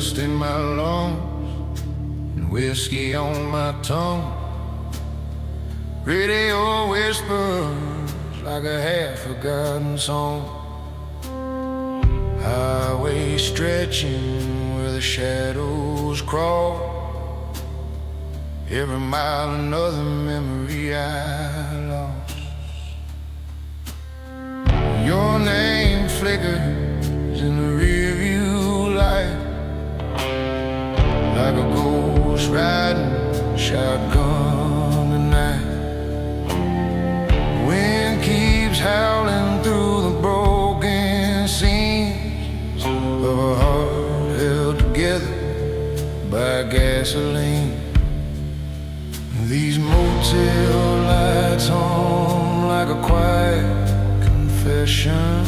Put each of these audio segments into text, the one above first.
dust in my lungs and whiskey on my tongue. Radio whispers like a half-forgotten song. Highway stretching where the shadows crawl. Every mile another memory I lost. Your name flickers in the rearview light, like a ghost riding shotgun tonight. Wind keeps howling through the broken seams of a heart held together by gasoline. These motel lights hum like a quiet confession.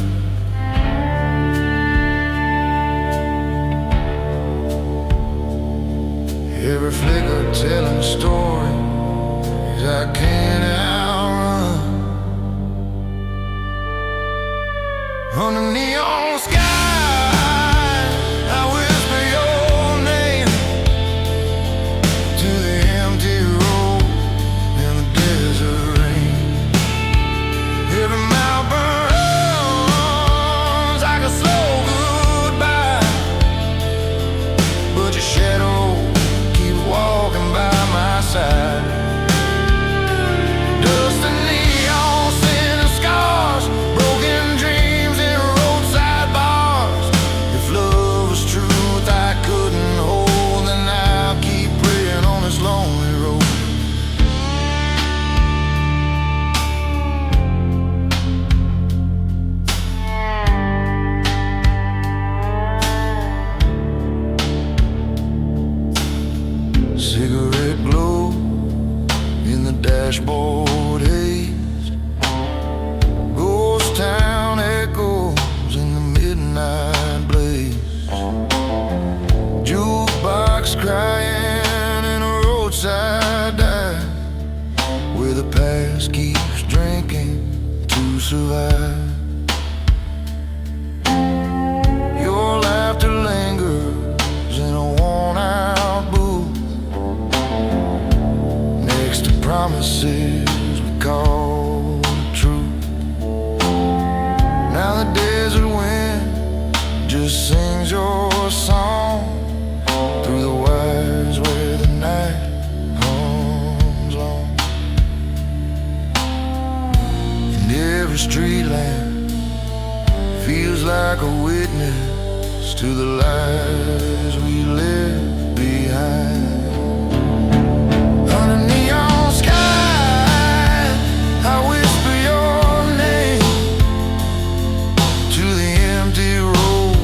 Every flicker telling stories I can't outrun. On the neon sky, I whisper your name to the empty road and the desert rain. Every mile burns like a slow goodbye, but your shadow keeps walking by my side. Dust and neon, sin and scars, broken dreams and roadside bars. If love was truth I couldn't hold, then I'll keep praying on this lonely road. Cigarette glow in the dashboard haze. Ghost town echoes in the midnight blaze. Jukebox crying in a roadside dive, where the past keeps drinking to survive. Your laughter lingers in a worn-out booth, next to promises we call the truth. Now the desert wind just sings your song through the wires where the night hums long. And every street lamp feels like a witness to the lies we left behind. On a neon sky, I whisper your name to the empty road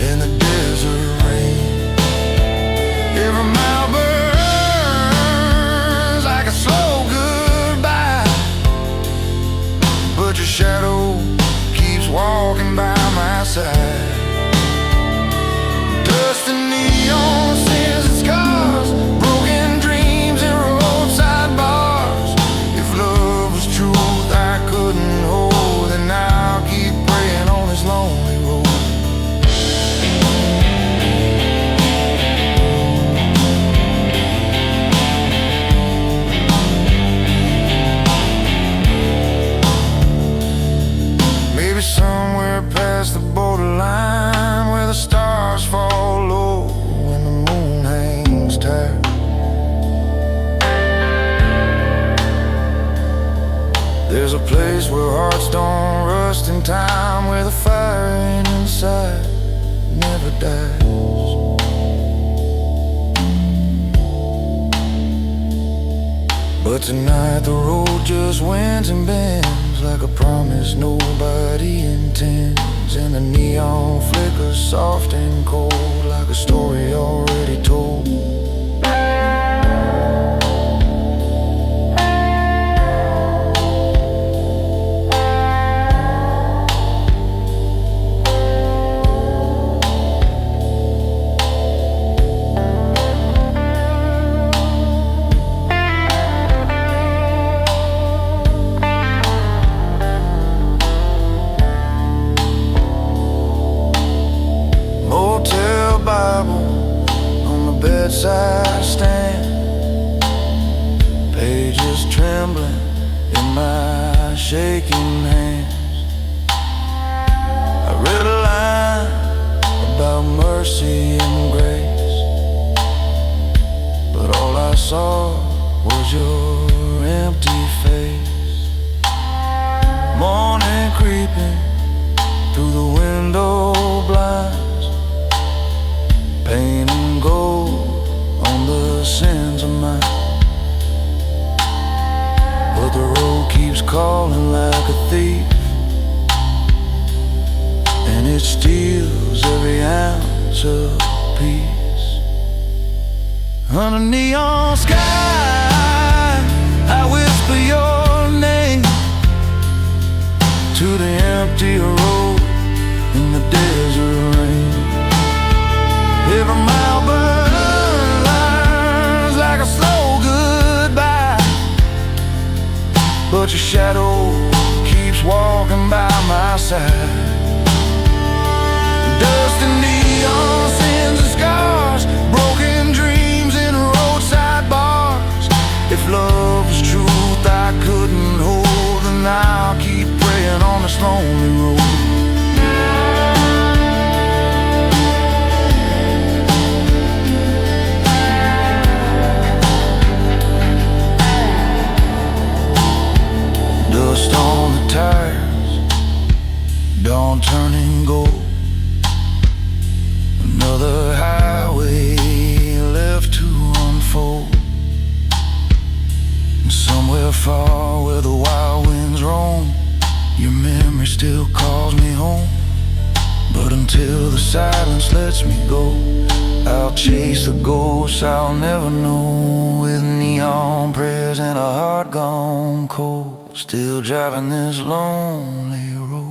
and the desert rain. Every mile burns like a slow goodbye, but your shadow keeps walking by my side. Dust and neon, sins and scars, broken dreams and roadside bars. If love was truth I couldn't hold, then I'll keep praying on this lonely road. Maybe somewhere past the borderline, where the stars fall low and the moon hangs tight. There's a place where hearts don't rust in time, where the fire inside never dies. But tonight the road just winds and bends like a promise nobody intends, and the neon flickers soft and cold like a story already told. Bible trembling in my shaking hands. I read a line about mercy and grace, but all I saw was your empty face. Morning creeping through the window blinds, painting gold on the sins of mine. But the road keeps calling like a thief, and it steals every ounce of peace. Under neon sky, I whisper your name to the empty road in the desert rain. Every mile burns like a slow goodbye, but your shadow keeps walking by my side. Dust and neon, sins and scars, broken dreams in roadside bars. If love was truth I couldn't hold, then I'll keep praying on this lonely road. Dust on the tires, dawn turning gold. Another highway left to unfold. And somewhere far where the wild winds roam, your memory still calls me home. But until the silence lets me go, I'll chase the ghosts I'll never know. With neon prayers and a heart gone cold, still driving this lonely road.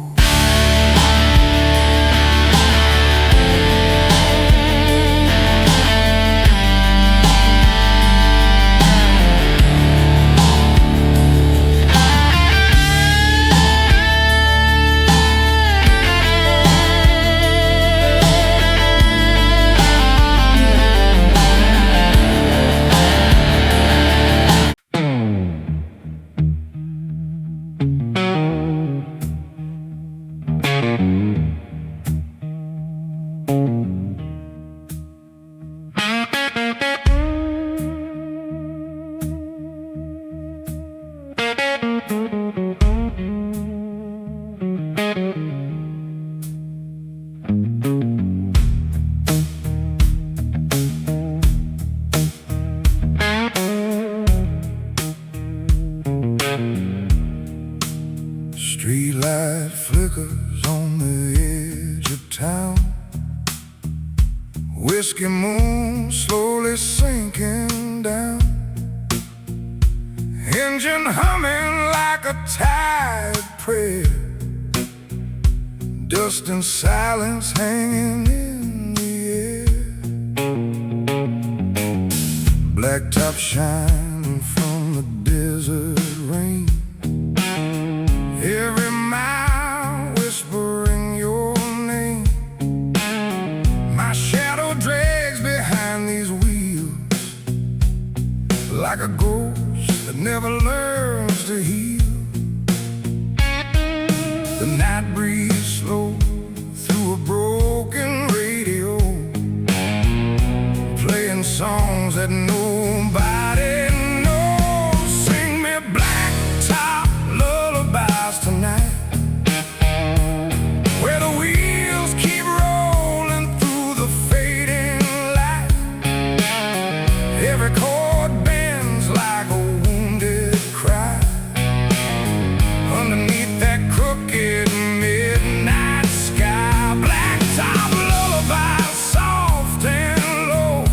Streetlight flickers on the edge of town, whiskey moon slowly sinking down, engine humming like a tired prayer, dust and silence hanging in the air, blacktop shining from the desert rain. Every mile whispering your name. My shadow drags behind these wheels like a ghost that never learns to heal. The night breeze slow through a broken radio, playing songs that nobody knows. Sing me blacktop lullabies tonight, where the wheels keep rolling through the fading light. Every chord bends like a wounded cry underneath that crooked midnight sky. Blacktop lullabies, soft and low,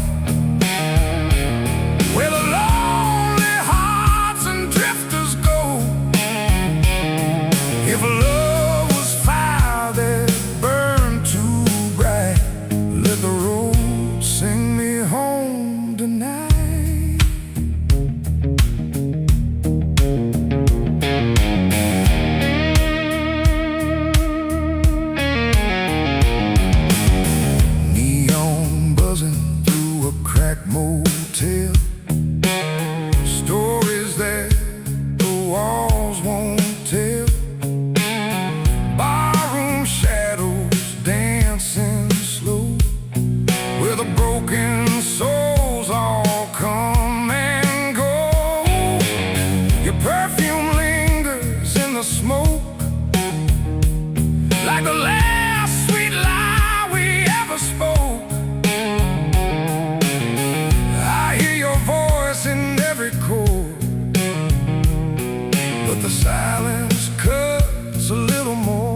the silence cuts a little more.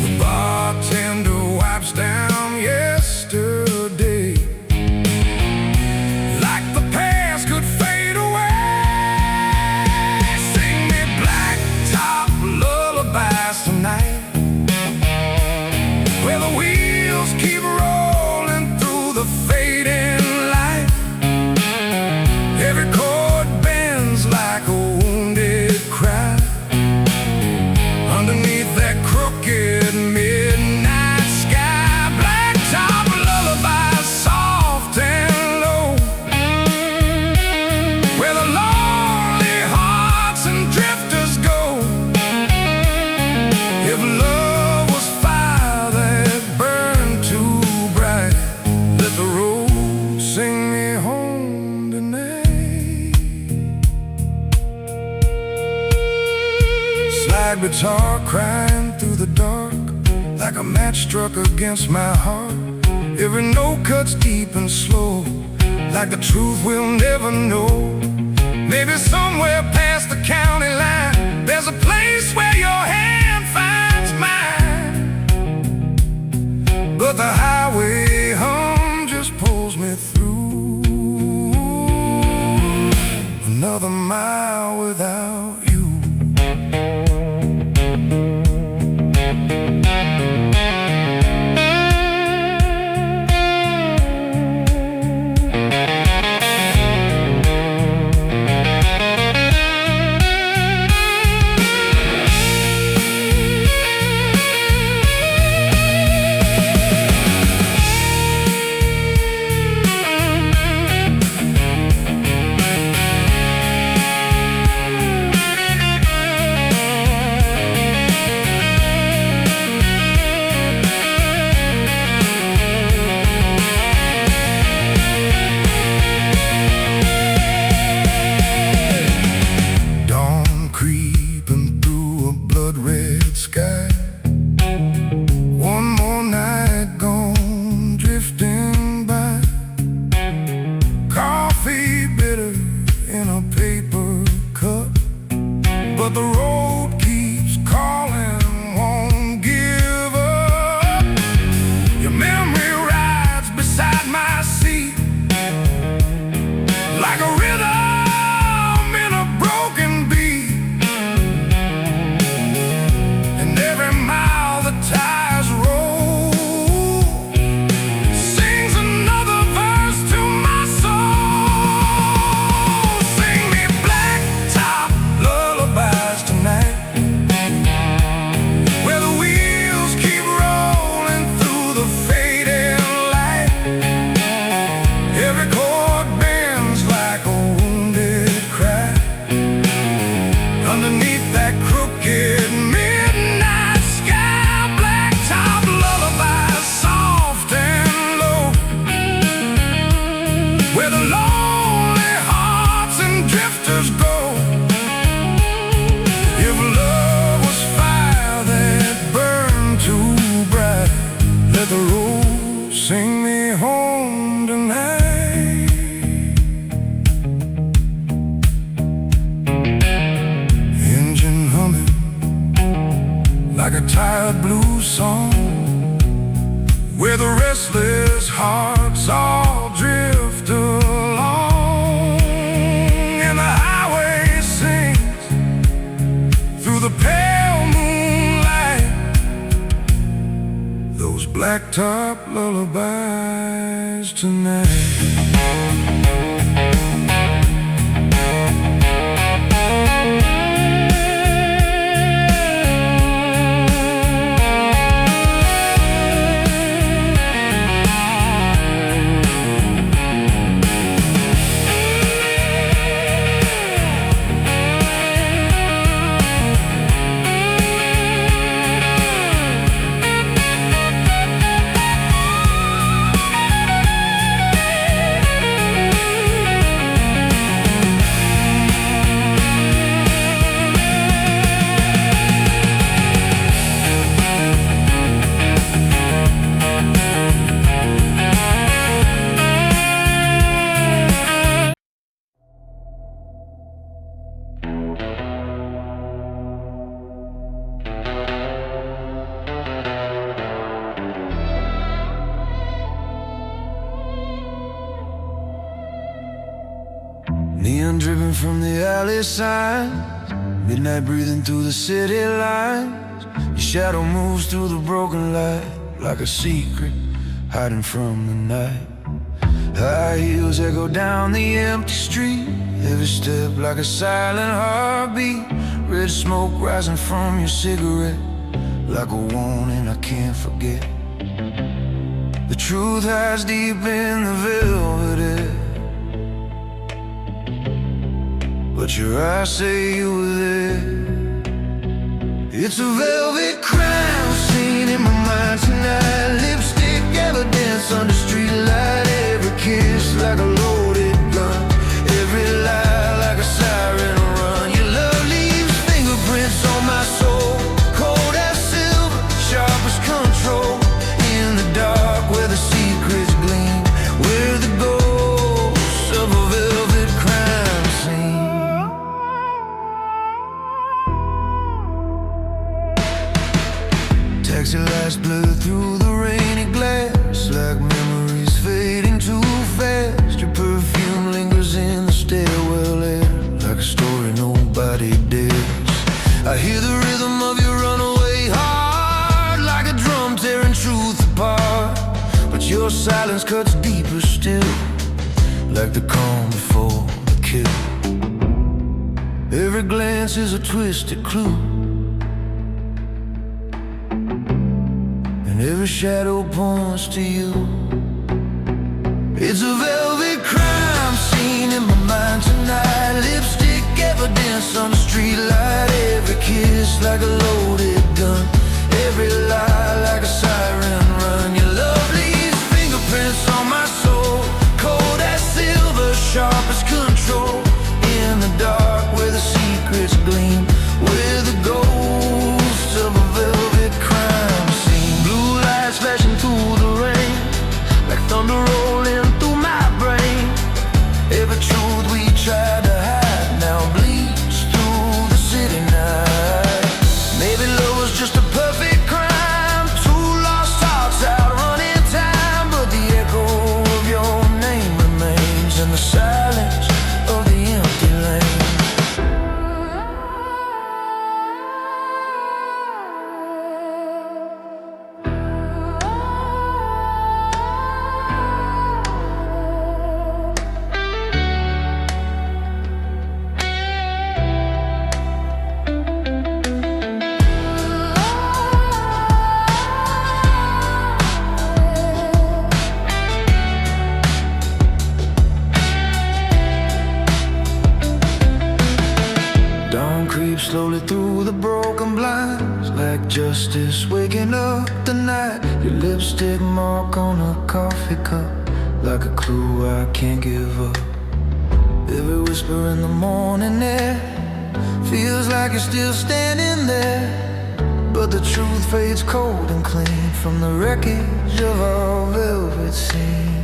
The bartender wipes down yesterday, like the past could fade away. Sing me blacktop lullabies tonight, where the wheels keep rolling through the fading light. Every chord bends like a wounded cry underneath that crooked midnight sky. Blacktop lullabies, soft and low, where the lonely hearts and drifters go. If love was fire that burned too bright, let the road sing me home tonight. Slide guitar crying through the dark, like a match struck against my heart. Every note cuts deep and slow, like the truth we'll never know. Maybe somewhere past the county line, there's a place where your hand finds mine. But the highway hum just pulls me through another mile without you. Creeping through a blood-red sky, one more night gone drifting by. Coffee bitter in a paper cup, but the road keeps calling, won't give up. Your memory rides beside my seat, like a rhythm in a broken beat. Tires roll, sings another verse to my soul. Sing me blacktop lullabies tonight, where the wheels keep rolling through the fading light. Every chord bends like a wounded cry underneath that crooked midnight sky. Where the lonely hearts and drifters go. If love was fire that burned too bright, let the road sing me home tonight. Engine humming like a tired blues song, where the restless hearts all drift along, and the highway sings through the pale moonlight, those blacktop lullabies tonight. Neon dripping from the alley signs, midnight breathing through the city lines. Your shadow moves through the broken light, like a secret hiding from the night. High heels echo down the empty street, every step like a silent heartbeat. Red smoke rising from your cigarette, like a warning I can't forget. The truth hides deep in the velvet air, but your eyes say you were there. It's a velvet crime scene in my mind tonight. Lipstick evidence under streetlight. Every kiss like a loaded gun, every lie like a siren run. Your love leaves fingerprints on my soul, cold as silver, sharp as control. In the dark where the secrets gleam, we're the ghosts of a velvet crime scene. Taxi lights blur through the rainy glass, like memories fading too fast. Your perfume lingers in the stairwell air, like a story nobody dares. I hear the rhythm of your runaway heart, like a drum tearing truth apart. But your silence cuts deeper still, like the calm before the kill. Every glance is a twisted clue, and every shadow points to you. It's a velvet crime scene in my mind tonight. Lipstick evidence on the streetlight. Every kiss like a loaded gun, every lie like a siren run. Your love leaves fingerprints on my soul, cold as silver, sharp as control. In the dark where the secrets gleam, we're the ghosts of a velvet crime scene. Blue lights flashing through the rain, like thunder rolling through my brain. Every truth we tried to hide now bleeds through the city night. Maybe love was just a perfect crime, two lost hearts outrunning time. But the echo of your name remains in the silence of the empty lane. Dawn creeps slowly through the broken blinds, like justice waking up the night. Your lipstick mark on a coffee cup, like a clue I can't give up. Every whisper in the morning air feels like you're still standing there, but the truth fades cold and clean from the wreckage of our velvet scene.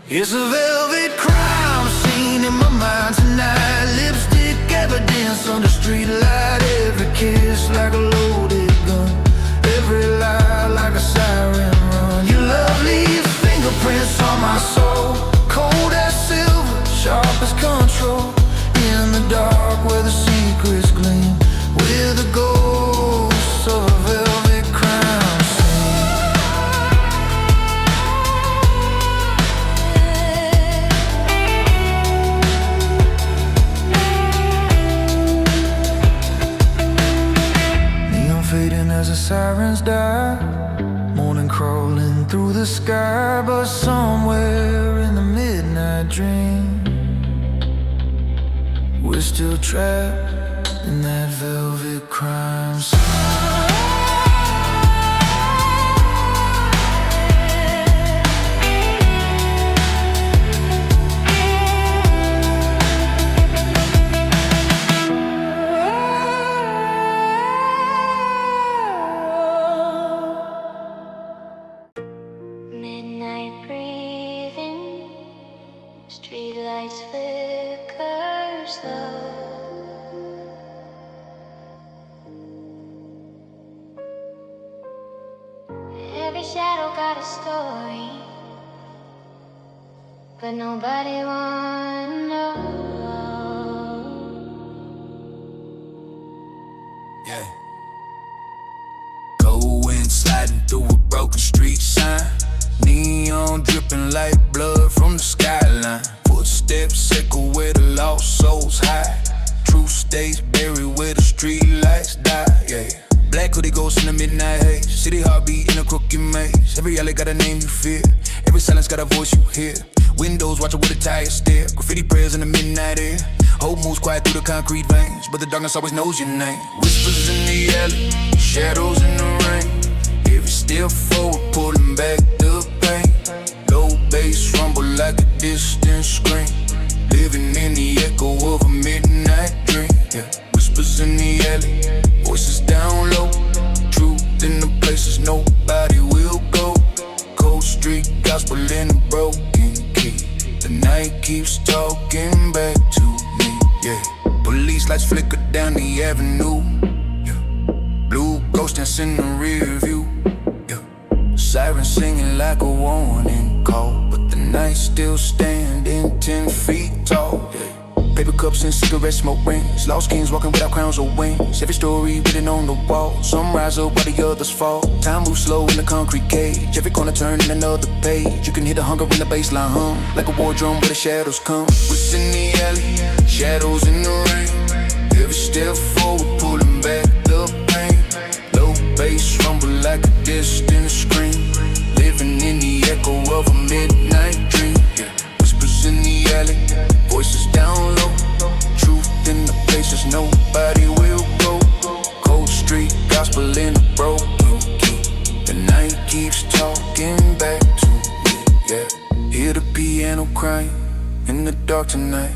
It's a velvet crime scene in my mind tonight. Lipstick evidence on the streetlight. Every kiss like a loaded gun, every lie like a siren run. Your love leaves fingerprints on my soul, cold as silver, sharp as control. In the dark where the secrets gleam, we're the ghosts of a velvet crime scene. Neon fading as the sirens die, morning crawling through the sky. But somewhere in the midnight dream, we're still trapped in that velvet crime scene. Midnight breathing, streetlights flicker slow. Every shadow got a story, but nobody wanna know. Yeah. Going sliding through a broken street sign. Neon dripping like blood from the skyline. Footsteps echo where the lost souls hide. Truth stays buried where the street lights die. Yeah. Black hoodie ghosts in the midnight haze. City heartbeat in a crooked maze. Every alley got a name you fear. Every silence got a voice you hear. Windows watching with a tired stare. Graffiti prayers in the midnight air. Hope moves quiet through the concrete veins, but the darkness always knows your name. Whispers in the alley, shadows in the rain. Every step forward, pulling back the pain. Low bass rumble like a distant scream. Living in the echo of a midnight dream. Yeah. Whispers in the alley, voices down low. Truth in the places nobody will go. Cold street gospel in a broken key. The night keeps talking back to me. Yeah. Police lights flicker down the avenue. Yeah. Blue ghost dance in the rear view. Yeah. Sirens singing like a warning call, but the night still standing 10 feet tall. Yeah. Paper cups and cigarette smoke rings. Lost kings walking without crowns or wings. Every story written on the wall. Some rise up while the others fall. Time moves slow in the concrete cage. Every corner turn in another page. You can hear the hunger in the baseline hum, like a war drum where the shadows come. What's in the alley? Shadows in the rain. Every step forward, pulling back the pain. Low bass rumble like a distant scream. Living in the echo of a midnight dream. Yeah. Whispers in the alley, voices down low. Truth in the places nobody will go. Cold street gospel in a broken key. The night keeps talking back to me. Yeah. Hear the piano crying in the dark tonight.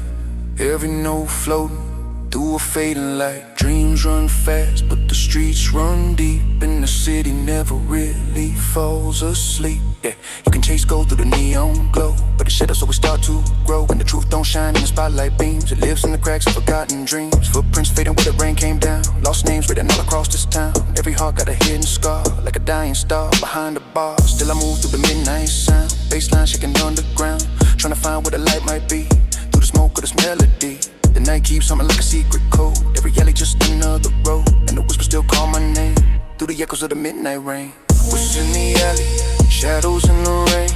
Every note floating through a fading light. Dreams run fast, but the streets run deep. And the city never really falls asleep. Yeah, you can chase gold through the neon glow, but the shadows always start to grow. When the truth don't shine in the spotlight beams, it lives in the cracks of forgotten dreams. Footprints fading where the rain came down. Lost names written all across this town. Every heart got a hidden scar, like a dying star behind the bar. Still I move through the midnight sound. Baseline shaking underground, trying to find where the light might be. Through the smoke of this melody, the night keeps humming like a secret code. Every alley just another road, and the whisper still call my name through the echoes of the midnight rain. What's in the alley? Shadows in the rain.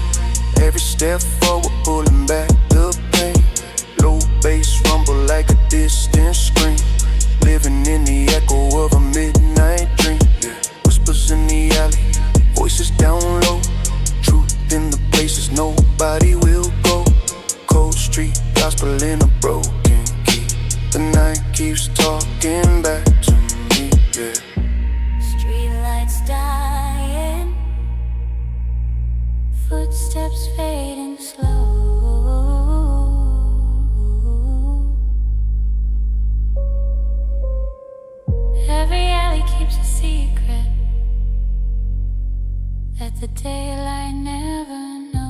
Every step forward, pulling back the pain. Low bass rumble like a distant scream. Living in the echo of a midnight dream. Yeah. Whispers in the alley, voices down low. Truth in the places nobody will go. Cold street gospel in a broken key. The night keeps talking back to me. Yeah. Streetlights dying, footsteps fading slow. Every alley keeps a secret that the daylight never knows.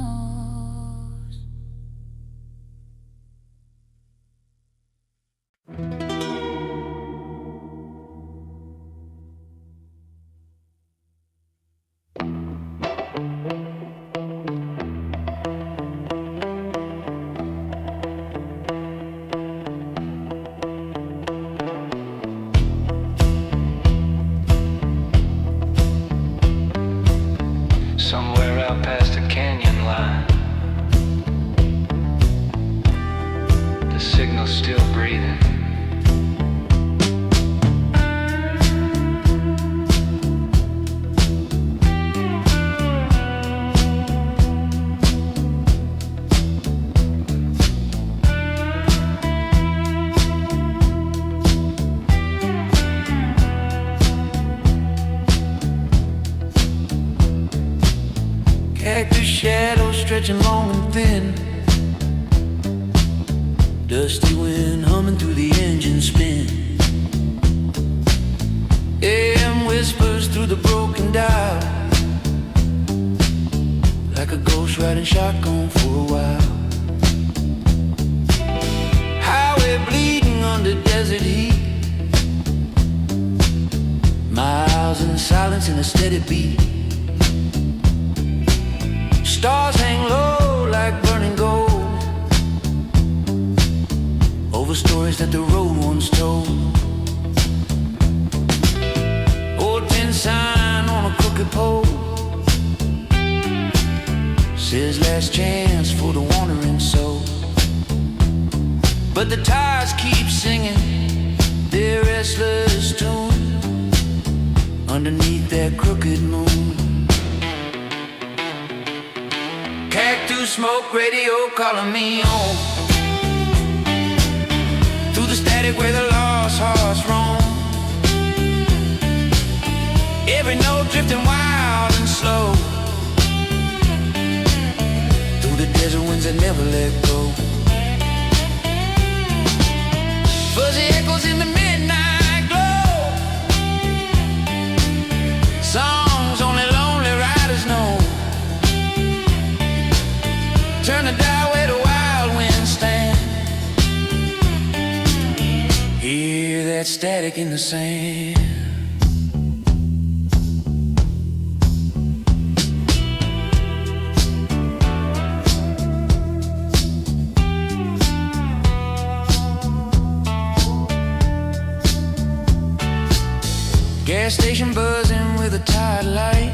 Somewhere out past the canyon line, the signal's still breathing. Cactus shadows stretching long and thin. Dusty wind humming through the engine spin. AM whispers through the broken dial, like a ghost riding shotgun for a while. Highway bleeding under desert heat. Miles in silence and a steady beat. Stars hang low like burning gold. the stories that the road once told. Old pin sign on a crooked pole says last chance for the wandering soul. But the tires keep singing their restless tune underneath that crooked moon. Cactus smoke radio calling me home, through the static where the lost hearts roam. Every note drifting wild and slow, through the desert winds that never let go. Fuzzy echoes in the midnight glow, songs only lonely riders know. Turn the dial where the wild winds stand, hear that static in the sand. Gas station buzzing with a tired light,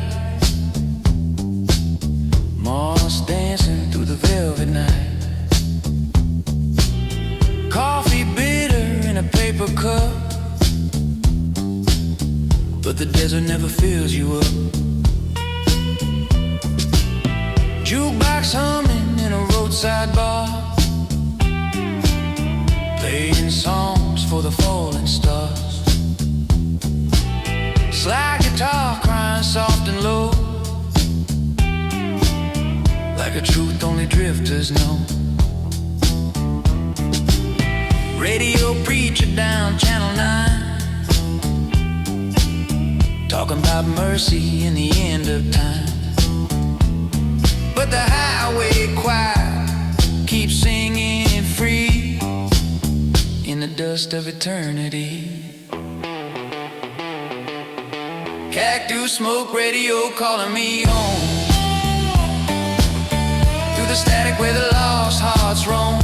moss dancing through the velvet night. Coffee bitter in a paper cup, but the desert never fills you up. Jukebox humming in a roadside bar, playing songs for the falling stars. Slide guitar crying soft and low, like a truth only drifters know. Radio preacher down Channel 9, talking about mercy in the end of time. But the highway choir keeps singing free in the dust of eternity. Cactus smoke radio calling me home, through the static where the lost hearts roam.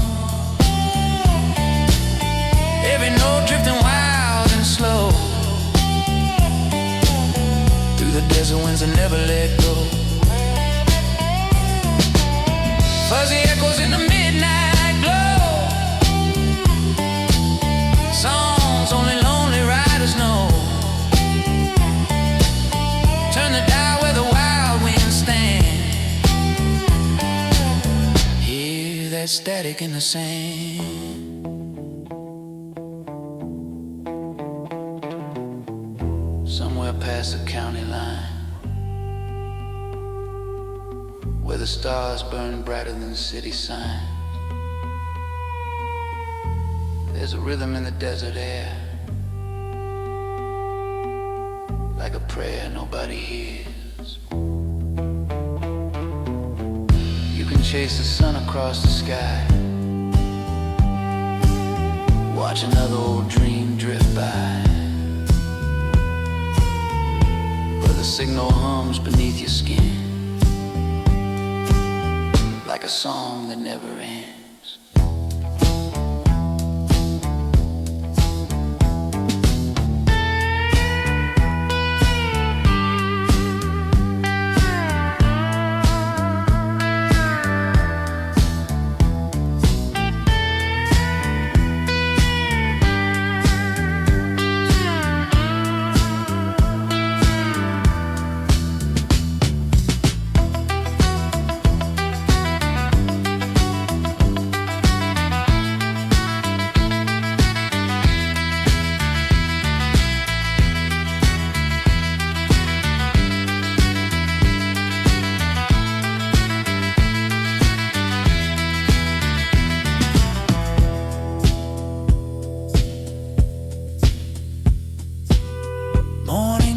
Every note drifting wild and slow, through the desert winds that never let go. Fuzzy echoes in the midnight glow, songs only lonely riders know. Turn the dial where the wild winds stand, hear that static in the sand. Somewhere past the county line, where the stars burn brighter than the city sign, there's a rhythm in the desert air, like a prayer nobody hears. You can chase the sun across the sky, watch another old dream drift by, but the signal hums beneath your skin, like a song that never ends.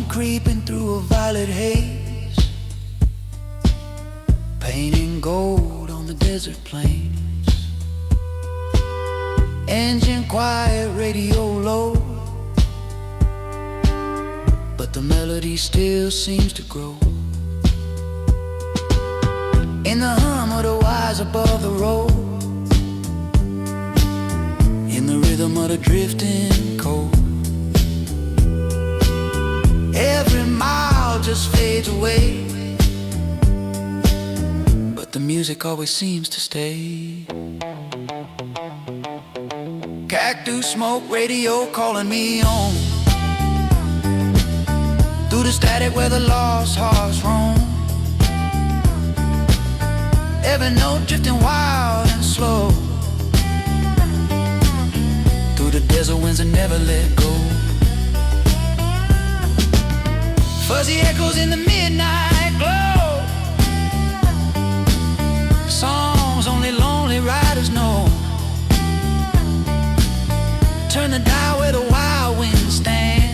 Creeping through a violet haze, painting gold on the desert plains. Engine quiet, radio low, but the melody still seems to grow. In the hum of the wires above the road, in the rhythm but a drifting cold. Every mile just fades away, but the music always seems to stay. Cactus smoke, radio calling me on, through the static where the lost hearts roam. Every note drifting wild and slow, through the desert winds that never let go. Fuzzy echoes in the midnight glow, songs only lonely riders know. Turn the dial where the wild winds stand,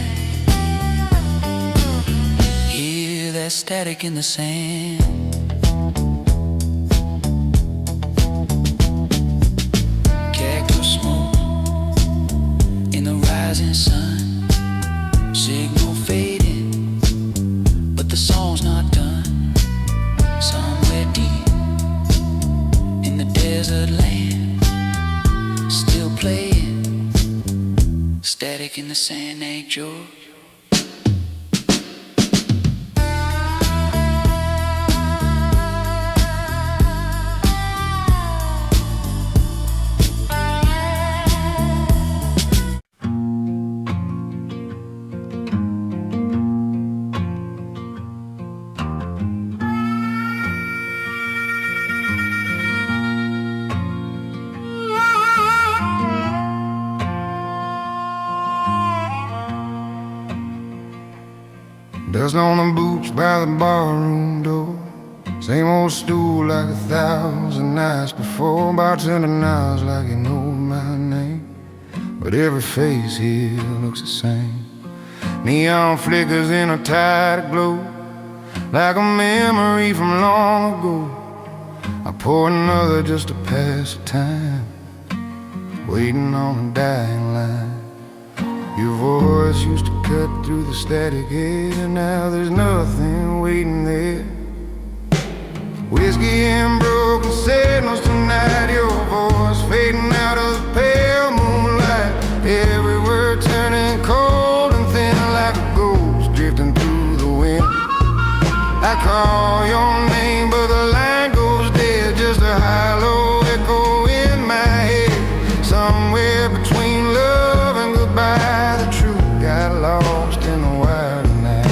hear that static in the sand. Cactus smoke in the rising sun, signal fading, but the song's not done. Somewhere deep in the desert land, still playing, static in the sand, ain't George. Dust on the boots by the barroom door, same old stool like 1,000 nights before. Bartender nods like he knows my name, but every face here looks the same. Neon flickers in a tight glow, like a memory from long ago. I pour another just to pass the time, waiting on a dying line. Your voice used to cut through the static air, and now there's nothing waiting there. Whiskey and broken signals tonight, your voice fading out of the pale moonlight. Every word turning cold and thin like a ghost drifting through the wind. I call your name but the line goes dead, just a hollow echo in my head. Somewhere between love and goodbye, the truth got lost in the wild night.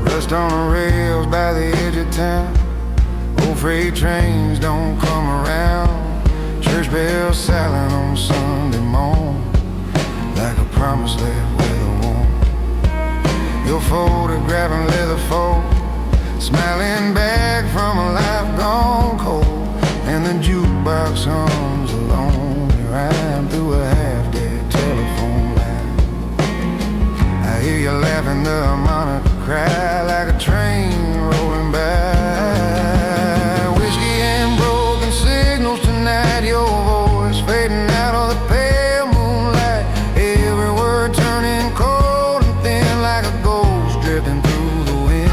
Rust on the rails by the edge of town, old freight trains don't come around. Church bells silent on Sunday morn, like a promise left weather worn. Your photograph and leather fold, smiling back from a life gone cold, and the jukebox hums a lonely rhyme through a half-dead telephone line. I hear you laughing, the harmonica cry like a train rolling by. Whiskey and broken signals tonight, your voice fading out of the pale moonlight. Every word turning cold and thin like a ghost drifting through the wind.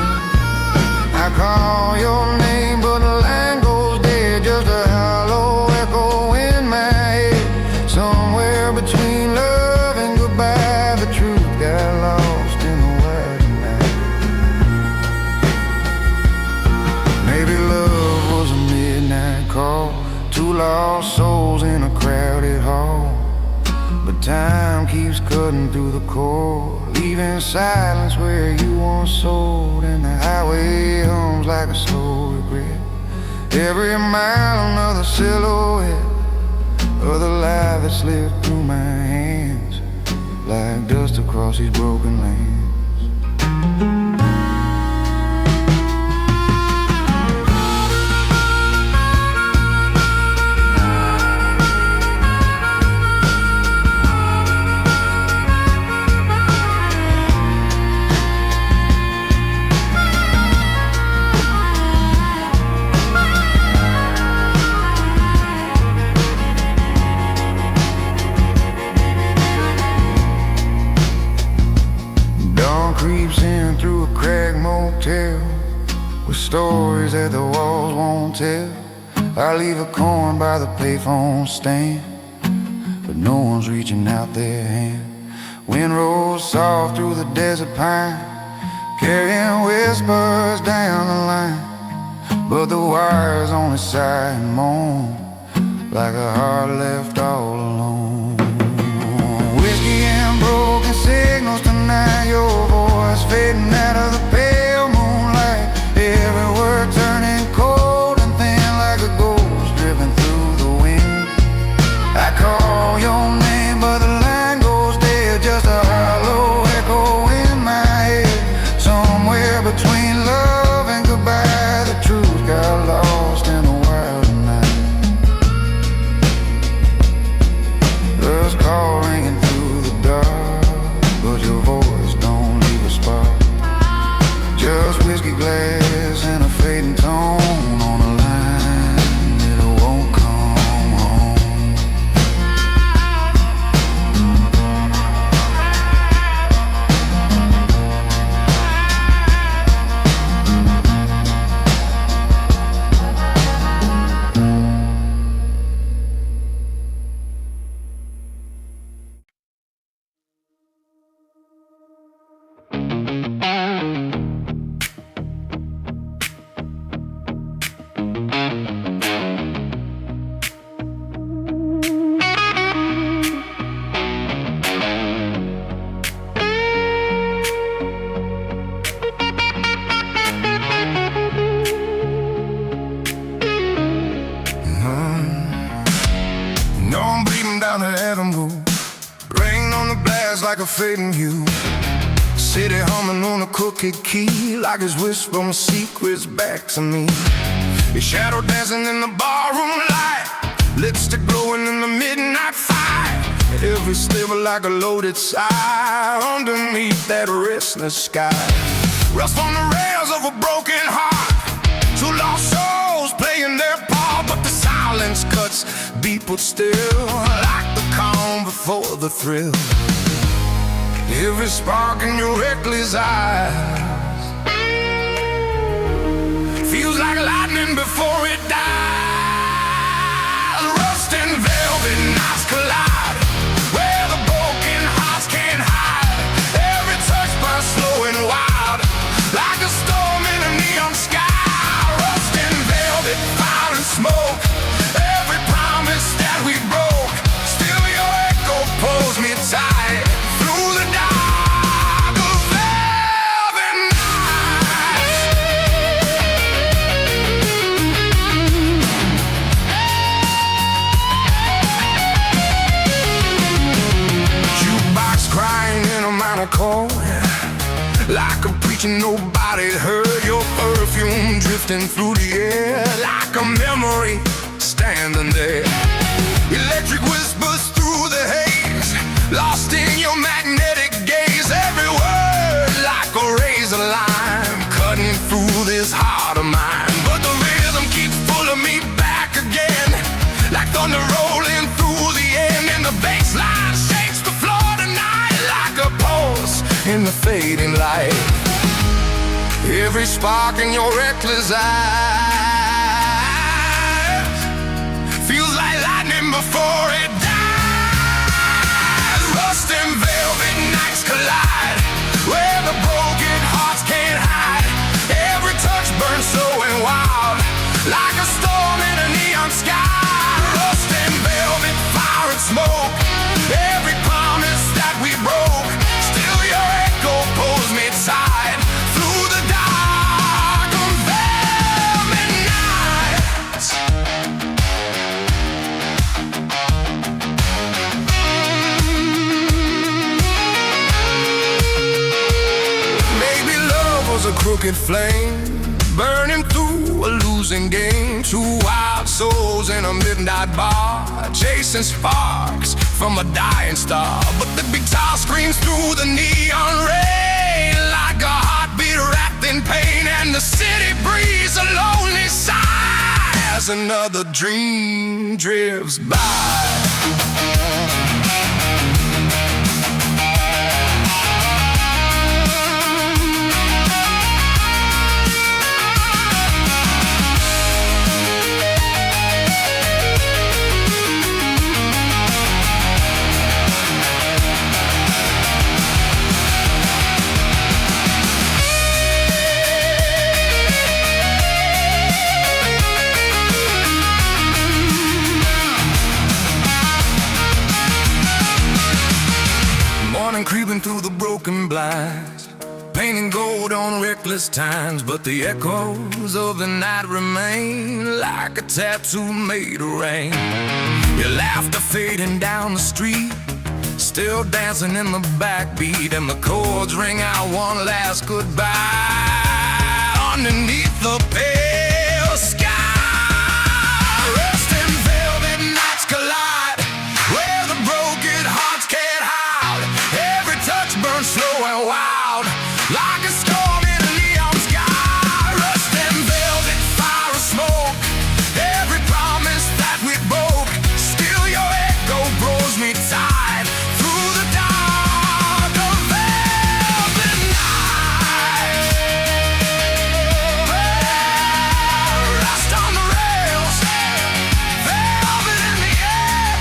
I call your name but the line goes dead, just a hollow echo in my head. Somewhere between love and goodbye, the truth got lost in the wild night. Maybe love was a midnight call, two lost souls in a crowded hall. But time keeps cutting through the core, leaving silence where you once sold. And the highway hums like a slow regret, every mile another silhouette of the life that slipped through my hands, like dust across these broken lands. with stories that the walls won't tell. I leave a coin by the payphone stand, but no one's reaching out their hand. Wind rolls soft through the desert pine, carrying whispers down the line, but the wires only sigh and moan like a heart left all alone. Whiskey and broken signals tonight, your voice fading out of the pale moonlight. Every word turning cold and thin like a ghost driven through the wind. I call your name but the line goes dead, just a hollow echo in my head. Somewhere between love and goodbye, the truth got lost in the wild night. First call ringing through the dark, but your voice don't leave a spark. Just whiskey glass and a fading tone on a line that won't come home. No, I'm bleeding down the avenue, rain on the blast like a fading hue. City humming on a crooked key, like it's whispering secrets back to me. Your shadow dancing in the barroom light, lipstick glowing in the midnight fire. Every sliver like a loaded sigh underneath that restless sky. Rust on the rails of a broken heart, two lost souls playing their part, but the silence cuts deep but still, like the calm before the thrill. Every spark in your reckless eyes feels like lightning before it dies. Rust and velvet nights collide, where the broken hearts can't hide. Every touch burns slow and wild, like a storm in a neon sky. Rust and velvet, fire and smoke, every promise that we broke. Still your echo pulls me tight through the dark of velvet nights. Jukebox crying in a minor chord, like a preacher nobody heard. Your perfume drifting through the air, like a memory standing there. Electric whispers through the haze, lost in your magnetic gaze. Every word like a razor line, cutting through this heart of mine. But the rhythm keeps pulling me back again, like thunder rolling through the end. And the bass line shakes the floor tonight, like a pulse in the fading light. Every spark in your reckless eyes feels like lightning before it dies. Rust and velvet nights collide, where the broken hearts can't hide. Every touch burns slow and wild, like a storm in a neon sky. Rust and velvet, fire and smoke, every promise that we broke. Still your echo pulls me tight through the dark of velvet nights. Maybe love was a crooked flame, burning through a losing game. Two wild souls in a midnight bar, chasing sparks from a dying star. But the guitar screams through the neon rain, like a heartbeat wrapped in pain. And the city breathes a lonely sigh as another dream drifts by. through the broken blinds, painting gold on reckless times. But the echoes of the night remain like a tattoo made of rain. Your laughter fading down the street, still dancing in the backbeat, and the chords ring out one last goodbye underneath the pale sky. Rust and velvet nights collide, where the broken hearts can't hide. Every touch burns slow and wild, like a storm in a neon sky. Rust and velvet, fire and smoke, every promise that we broke. Still your echo grows me tight through the dark of velvet night. Rust on the rails, velvet in the air.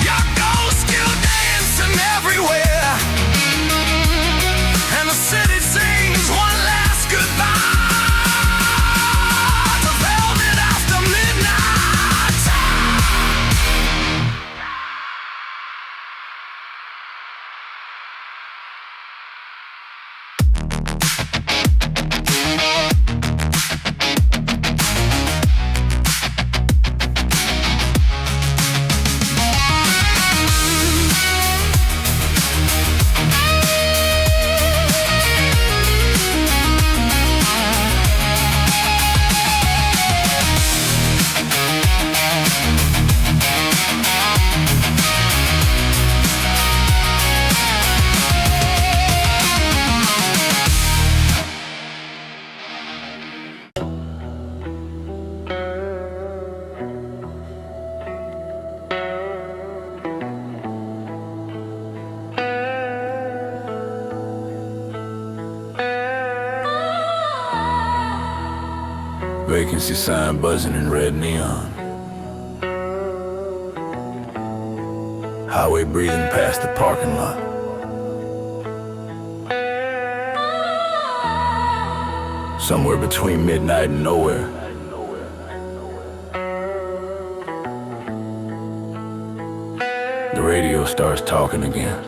Your ghost still dancing everywhere, and the city sings one last goodbye to velvet after midnight. Vacancy sign buzzing in red neon. Highway breathing past the parking lot. Somewhere between midnight and nowhere. The radio starts talking again.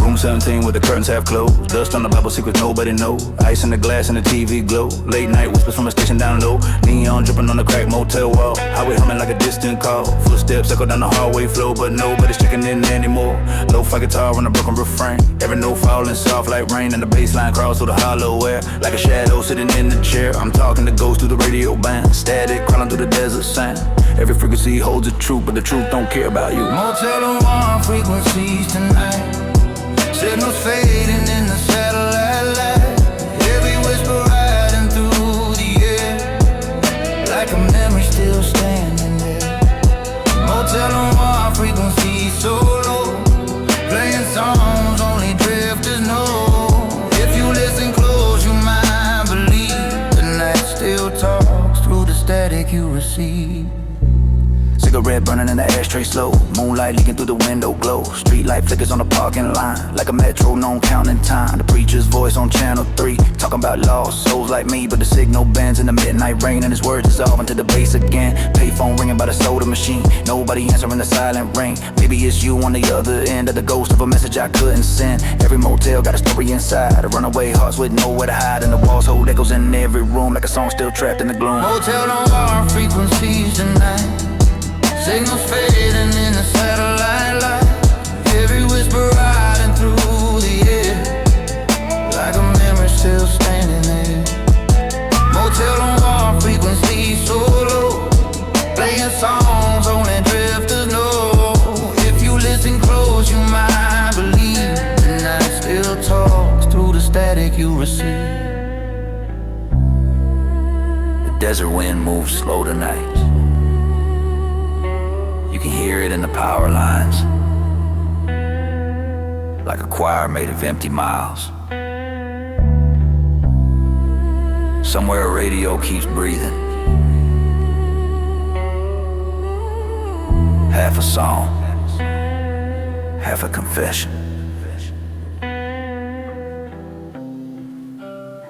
Room 17 with the curtains half closed. Dust on the Bible, secrets nobody know. Ice in the glass and the TV glow. Late night whispers from a station down low. Neon dripping on the cracked motel wall. Highway humming like a distant call. Footsteps echo down the hallway flow, but nobody's checking in anymore. Lo-fi guitar on a broken refrain. Every note falling soft like rain, and the bass line crawls through the hollow air like a shadow sitting in the chair. I'm talking to ghosts through the radio band. Static crawling through the desert sand. Every frequency holds a truth, but the truth don't care about you. Motel and warm frequencies tonight, signals fading in the satellite light. Every whisper riding through the air, like a memory still standing there. Motel and warm frequencies so low, playing songs only drifters know. If you listen close, you might believe the night still talks through the static you receive. Cigarette burning in the ashtray slow. Moonlight leaking through the window glow. Street light flickers on the parking line, like a metronome counting time. The preacher's voice on channel 3, talking about lost souls like me. But the signal bends in the midnight rain, and his words dissolve into the bass again. Payphone ringing by the soda machine, nobody answering the silent ring. Maybe it's you on the other end of the ghost of a message I couldn't send. Every motel got a story inside, a runaway hearts with nowhere to hide. And the walls hold echoes in every room, like a song still trapped in the gloom. Motel on our frequencies tonight, signals fading in the satellite light. Every whisper riding through the air, like a memory still standing there. Motel on our frequencies so low, playing songs only drifters know. If you listen close, you might believe the night still talks through the static you receive. The desert wind moves slow tonight. You can hear it in the power lines, like a choir made of empty miles. Somewhere a radio keeps breathing, half a song, half a confession,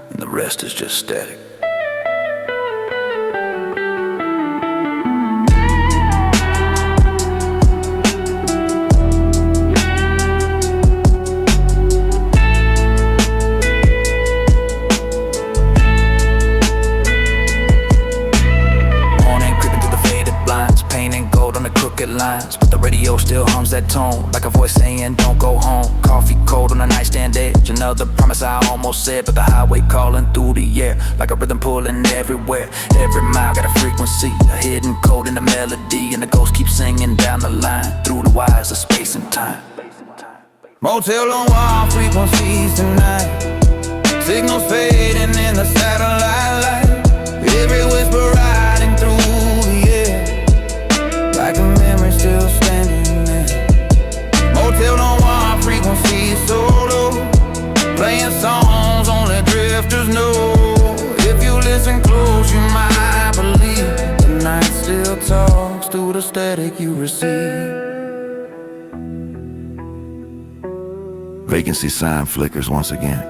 and the rest is just static. picket lines, but the radio still hums that tone, like a voice saying don't go home. Coffee cold on a nightstand edge, another promise I almost said, but the highway calling through the air, like a rhythm pulling everywhere. Every mile got a frequency, a hidden code in the melody, and the ghost keeps singing down the line, through the wires of space and time. Motel on wild frequencies tonight, signals fading in the satellite light. Every whisper riding through the air, like a memory still standing there. Motel on wild frequencies so low, playing songs only drifters know. If you listen close, you might believe the night still talks through the static you receive. Vacancy sign flickers once again.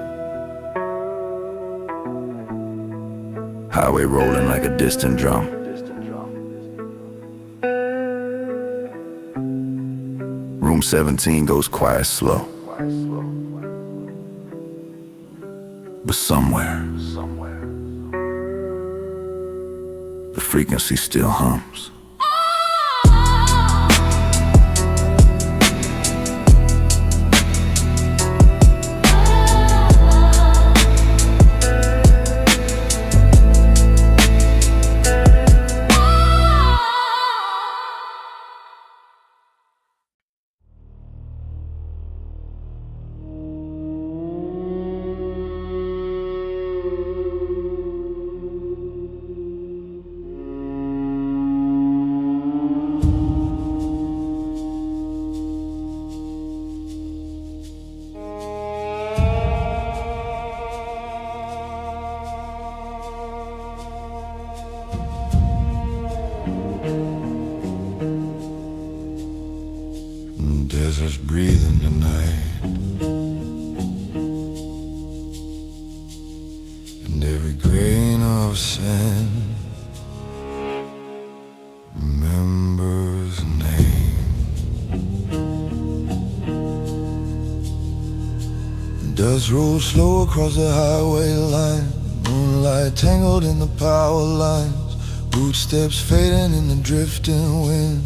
Highway rolling like a distant drum. Room 17 goes quiet slow. But somewhere, the frequency still hums. Desert's breathing tonight, and every grain of sand remembers a name. Dust rolls slow across the highway line, moonlight tangled in the power lines, footsteps fading in the drifting wind,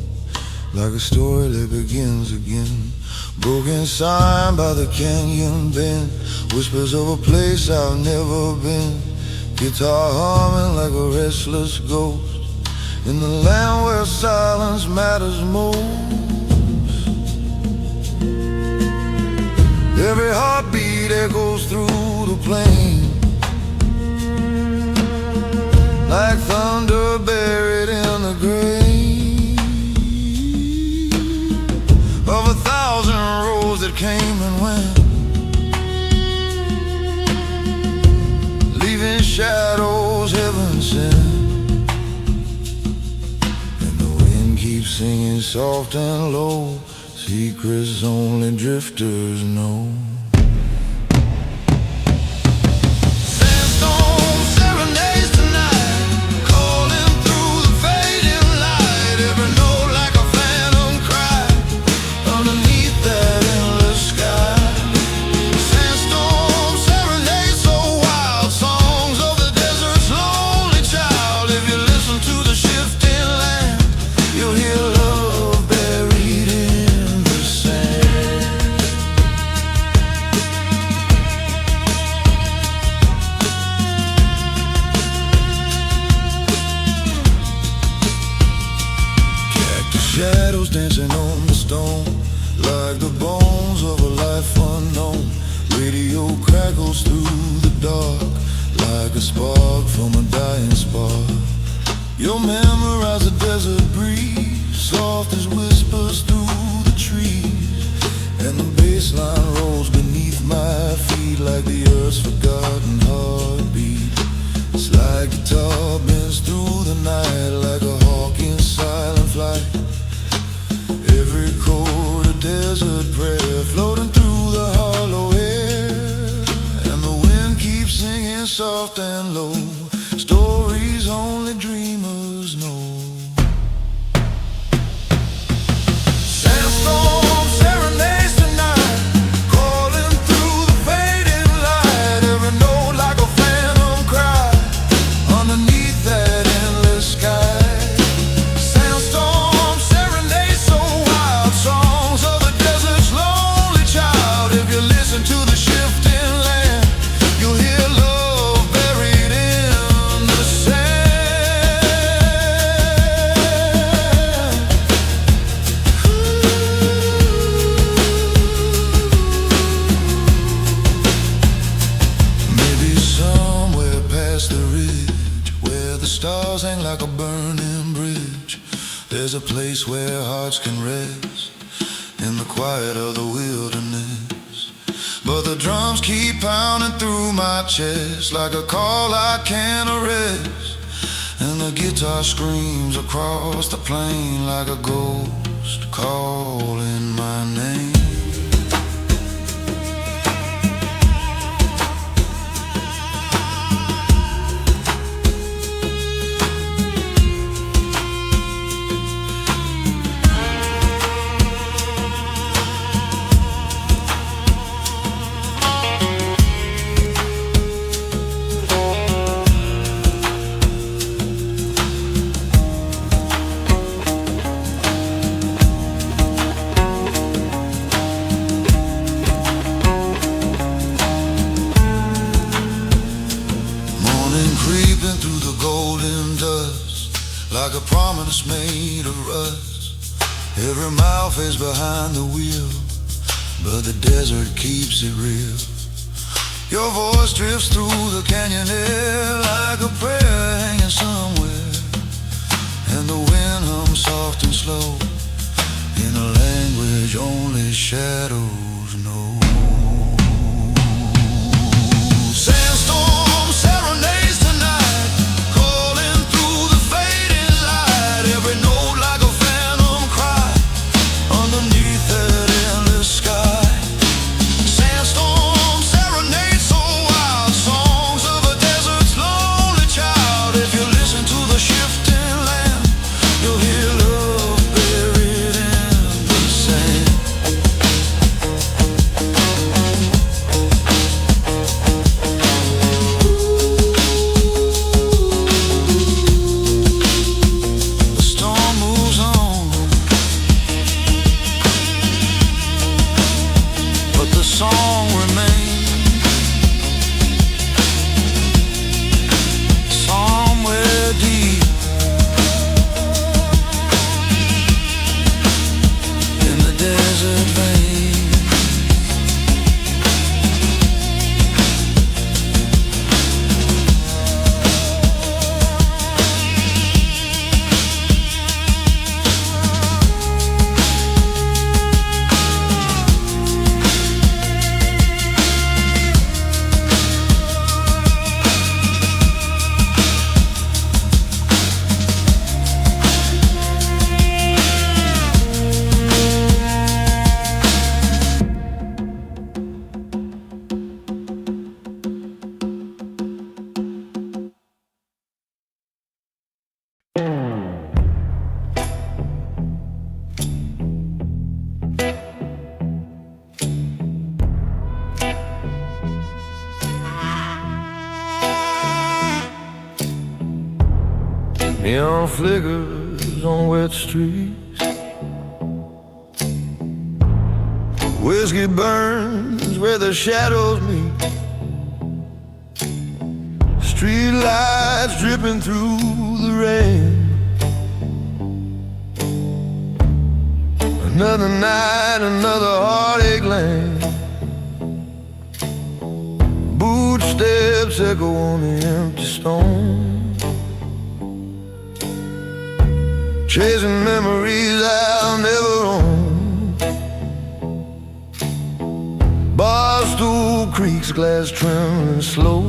like a story that begins again. Broken sign by the canyon bend, whispers of a place I've never been. Guitar humming like a restless ghost, in the land where silence matters most. Every heartbeat echoes through the plain, like thunder buried in the grave of 1,000 roads that came and went, leaving shadows heaven sent. And the wind keeps singing soft and low, secrets only drifters know. Shadows dancing on the stone, like the bones of a life unknown. Radio crackles through the dark, like a spark from a dying spark. You'll memorize the desert breeze, soft as whispers through the trees. And the bass line rolls beneath my feet, like the earth's forgotten heartbeat. It's like guitar bends through the night, like a hawk in silent flight. Every chord a desert prayer, floating through the hollow air. And the wind keeps singing soft and low, stories only dreamers know. Sandstorm serenades tonight, calling through the fading light. Every note like a phantom cry, underneath that endless sky. Sandstorm serenades past the ridge where the stars hang like a burning bridge. There's a place where hearts can rest in the quiet of the wilderness. But the drums keep pounding through my chest like a call I can't arrest. And the guitar screams across the plain like a ghost calling my name. Creeping through the golden dust like a promise made of rust. Every mile fades behind the wheel, but the desert keeps it real. Your voice drifts through the canyon air like a prayer hanging somewhere. And the wind hums soft and slow in a language only shadows know. Sandstorm serenades tonight, calling through the fading light. Every note like a phantom cry underneath that endless sky. Sandstorm serenades so wild, songs of a desert's lonely child. If you listen to the shifting land, you'll hear love buried in the sand. The storm moves on, but the song remains. Somewhere deep in the desert vein. Neon flickers on wet streets, whiskey burns where the shadows meet. Street lights dripping through the rain. Another night, another heartache lane. Boot steps echo on the empty stone. Chasing memories I'll never own. Barstool creaks, glass trembling slow.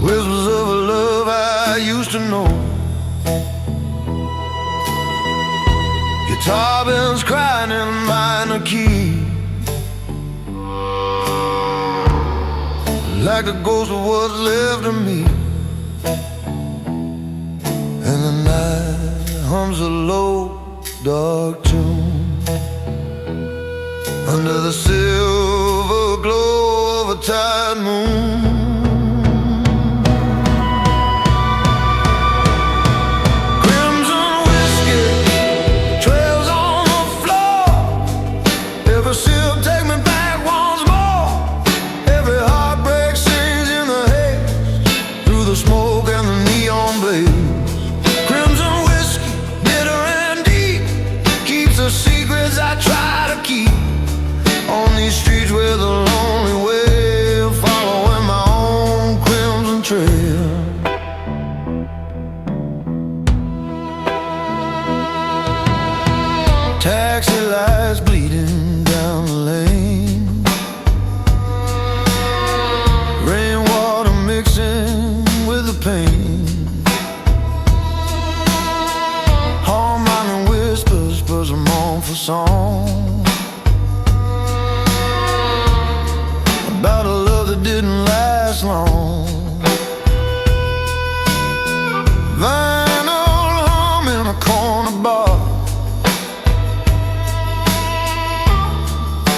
Whispers of a love I used to know. Guitar bells crying in minor key, like the ghost of what's left of me. And the night hums a low, dark tune under the silver glow of a tired moon. Crimson whiskey trails on the floor. Every sip take me back once more. Every heartbreak sings in the haze through the smoke and the neon blaze. The secrets I try to keep on these streets where the lonely way follow last long. Vinyl hum in a corner bar,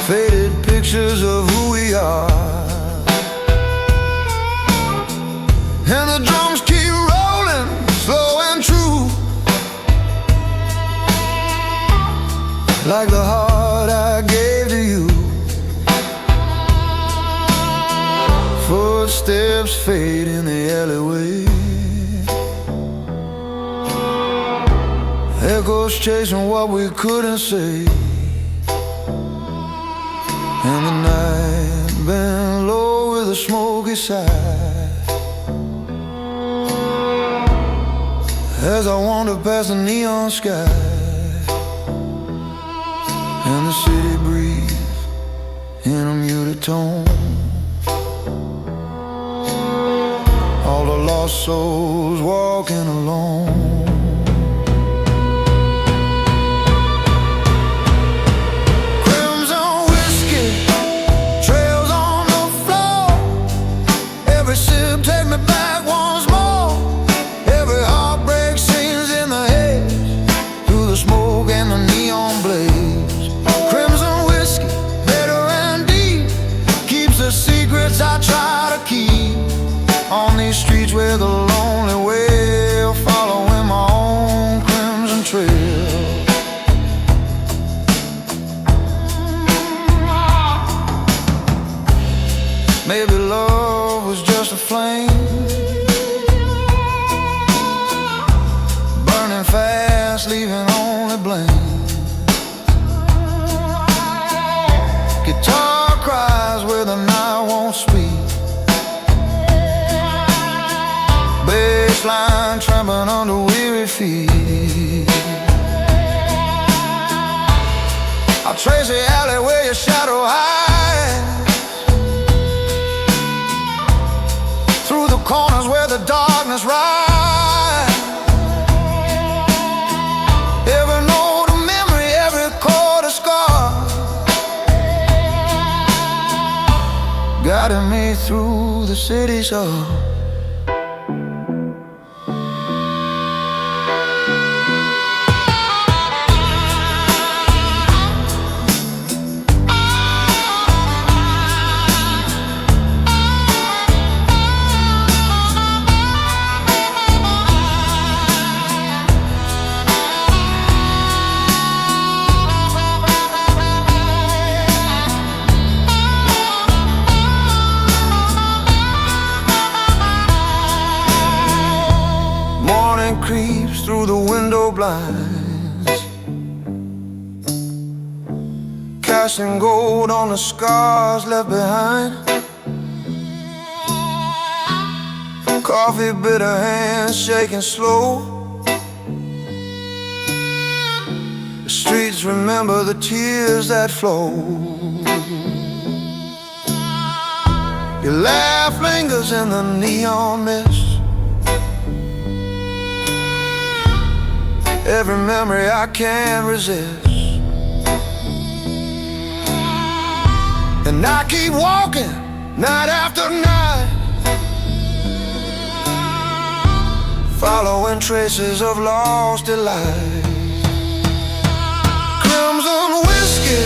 faded pictures of who we are, and the drums keep rolling, slow and true, like the heart I gave to you. Footsteps fade in the alleyway, echoes chasing what we couldn't say, and the night bent low with a smoky sigh, as I wander past the neon sky, and the city breathes in a muted tone. All the lost souls walking alone. Crimson whiskey, trails on the floor. Every sip take me back once more. Every heartbreak sings in the haze, through the smoke and the neon blaze. Crimson whiskey, bitter and deep, keeps the secrets I try to keep. On these streets where the lonely wail, following my own crimson trail. Maybe love was just a flame, burning fast, leaving only blame. Guitar cries where the night won't speak, baseline trampling under weary feet. I'll trace the alley where your shadow hides, through the corners where the darkness rides. Every note a memory, every chord a scar, guiding me through the city's heart. Creeps through the window blinds, casting gold on the scars left behind. Coffee bitter hands shaking slow, the streets remember the tears that flow. Your laugh lingers in the neon mist, every memory I can't resist. And I keep walking night after night, following traces of lost delight. Crimson whiskey,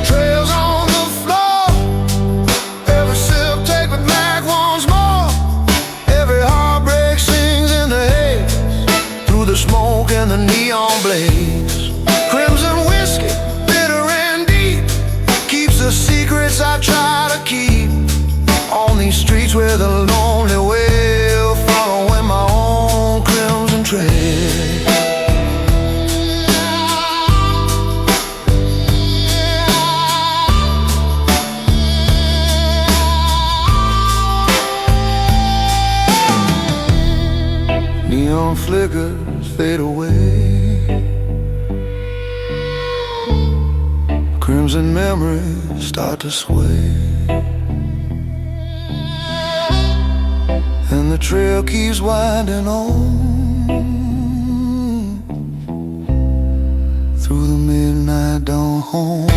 trails on the floor. Every sip take me back once more. Every heartbreak sings in the haze, through the smoke and the neon blaze. Crimson whiskey, bitter and deep, keeps the secrets I try to keep. On these streets where the lonely wail, following my own crimson trail. Neon flickers fade away, crimson memories start to sway, and the trail keeps winding on through the midnight dawn home.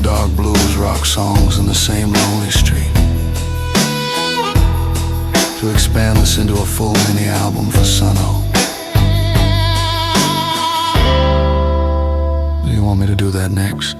dark blues rock songs in the same lonely street. To expand this into a full mini album for Sunno. Do you want me to do that next?